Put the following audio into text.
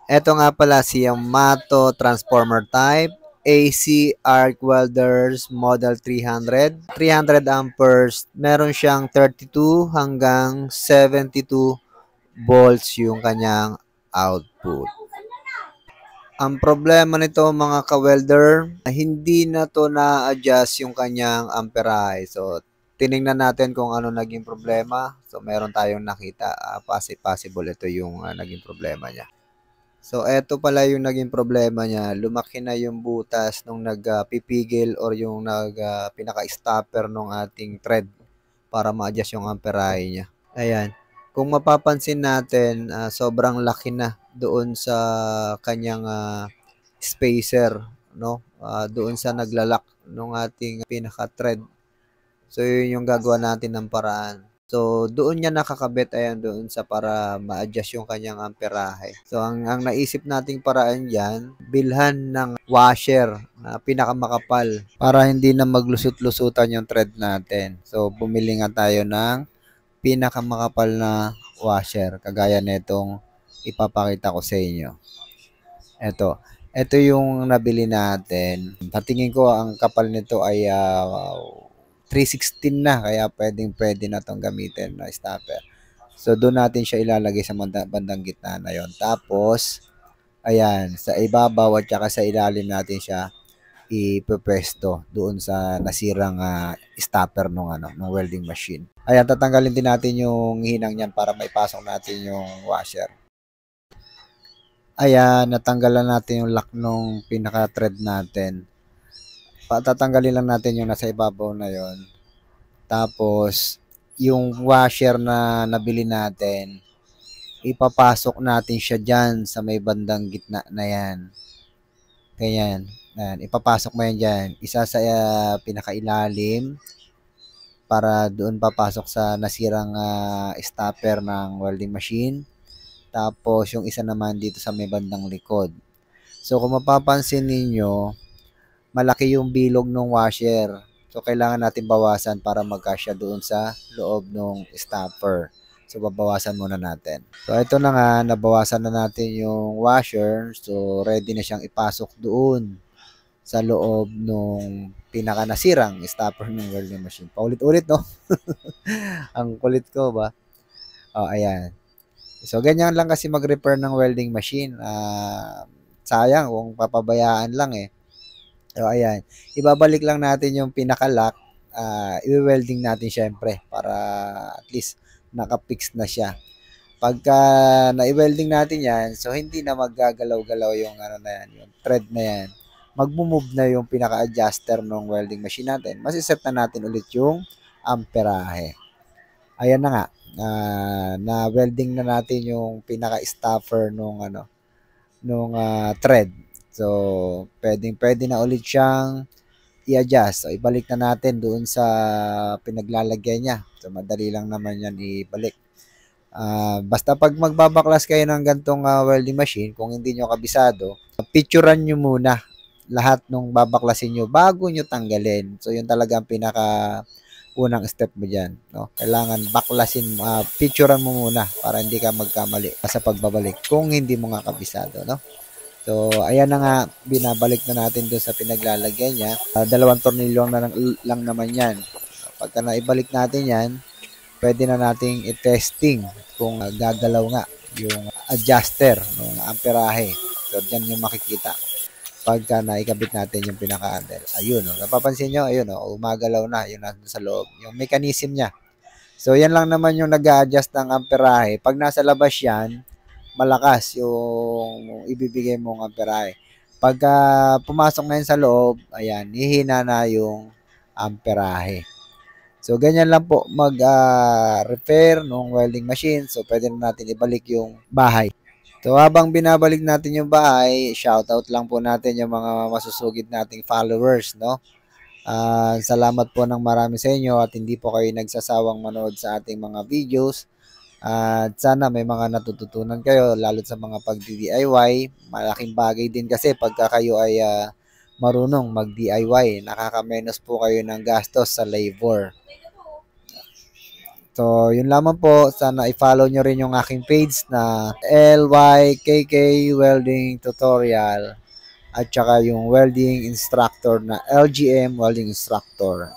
Eto nga pala si Yamato Transformer Type AC Arc Welders Model 300. 300 amperes. Meron siyang 32 hanggang 72 volts yung kanyang output. Ang problema nito mga ka-welder, hindi na to na-adjust yung kanyang amperahe. So, tiningnan natin kung ano naging problema. So, meron tayong nakita. Possible ito yung naging problema niya. So, eto pala yung naging problema niya. Lumaki na yung butas nung nagpipigil or yung pinaka-stopper nung ating thread para ma-adjust yung amperahe niya. Ayan. Kung mapapansin natin, sobrang laki na doon sa kanyang spacer, no? Doon sa naglalak ng ating pinaka-thread. So, yun yung gagawa natin ng paraan. So, doon niya nakakabit, ayan, doon sa para ma-adjust yung kanyang amperahe. So, ang naisip nating paraan dyan, bilhan ng washer na pinakamakapal para hindi na maglusot-lusutan yung thread natin. So, bumili nga tayo ng pinakamakapal na washer, kagaya nitong ipapakita ko sa inyo. Ito yung nabili natin. Patingin ko ang kapal nito ay 316 na, kaya pwede na tong gamitin na stopper. So doon natin siya ilalagay sa bandang gitna na yon. Tapos ayan, sa ibabaw at saka sa ilalim natin siya ipepesto doon sa nasirang stopper ng welding machine. Ayan, tatanggalin din natin yung hinang niyan para maipasok natin yung washer. Ayan, natanggalan natin yung lock nung pinaka-thread natin. Tatanggalin lang natin yung nasa ibabaw na yon. Tapos, yung washer na nabili natin, ipapasok natin siya dyan sa may bandang gitna na yan. Ganyan. Ayan, ipapasok mo yan dyan. Isa sa pinakailalim para doon papasok sa nasirang stopper ng welding machine. Tapos, yung isa naman dito sa may bandang likod. So, kung mapapansin ninyo, malaki yung bilog ng washer. So, kailangan natin bawasan para magkasya doon sa loob ng stopper. So, babawasan muna natin. So, ito na nga, nabawasan na natin yung washer. So, ready na siyang ipasok doon sa loob ng pinaka nasirang stopper ng welding machine. Paulit-ulit, no? Ang kulit ko ba? Oh, ayan. So, ganyan lang kasi mag-repair ng welding machine. Sayang kung papabayaan lang eh. So, ayan. Ibabalik lang natin yung pinaka-lock. I-welding natin syempre para at least naka-fix na siya. Pagka na-welding natin yan, so hindi na maggagalaw-galaw yung na yan, yung thread na yan. Mag-move na yung pinaka-adjuster ng welding machine natin. Masiset na natin ulit yung amperahe. Ayan na nga. Na-welding na natin yung pinaka-stopper nung thread. So, pwede na ulit siyang i-adjust. So, ibalik na natin doon sa pinaglalagyan niya. So, madali lang naman yan ibalik. Basta pag magbabaklas kayo ng gantong welding machine, kung hindi nyo kabisado, picturean nyo muna lahat nung babaklasin nyo bago nyo tanggalin. So, yun talaga ang unang step mo dyan. No? Kailangan baklasin, picturean mo muna para hindi ka magkamali sa pagbabalik kung hindi mo nga kabisado. No? So, ayan na nga, binabalik na natin doon sa pinaglalagyan niya. 2 tornilyo lang naman yan. Pagka naibalik natin yan, pwede na nating i-testing kung gagalaw nga yung adjuster ng amperahe. So, dyan yung makikita pagka naikabit natin yung pinaka-handle. Ayun, no? Napapansin nyo, ayun, no? Umagalaw na, yun nasa loob. Yung mechanism niya. So, yan lang naman yung nag-a-adjust ng amperahe. Pag nasa labas yan, malakas yung ibibigay mong amperahe. Pagka pumasok na yun sa loob, ayan, hihina na yung amperahe. So, ganyan lang po mag-repair ng welding machine. So, pwede na natin ibalik yung bahay. So, habang binabalik natin yung bahay, shoutout lang po natin yung mga masusugid nating followers, no? Salamat po ng marami sa inyo at hindi po kayo nagsasawang manood sa ating mga videos. At sana may mga natututunan kayo lalo sa mga pag-DIY. Malaking bagay din kasi pagka kayo ay marunong mag-DIY. Nakakamenos po kayo ng gastos sa labor. So, yun lamang po. Sana i-follow nyo rin yung aking page na LYKK Welding Tutorial at saka yung welding instructor na LGM Welding Instructor.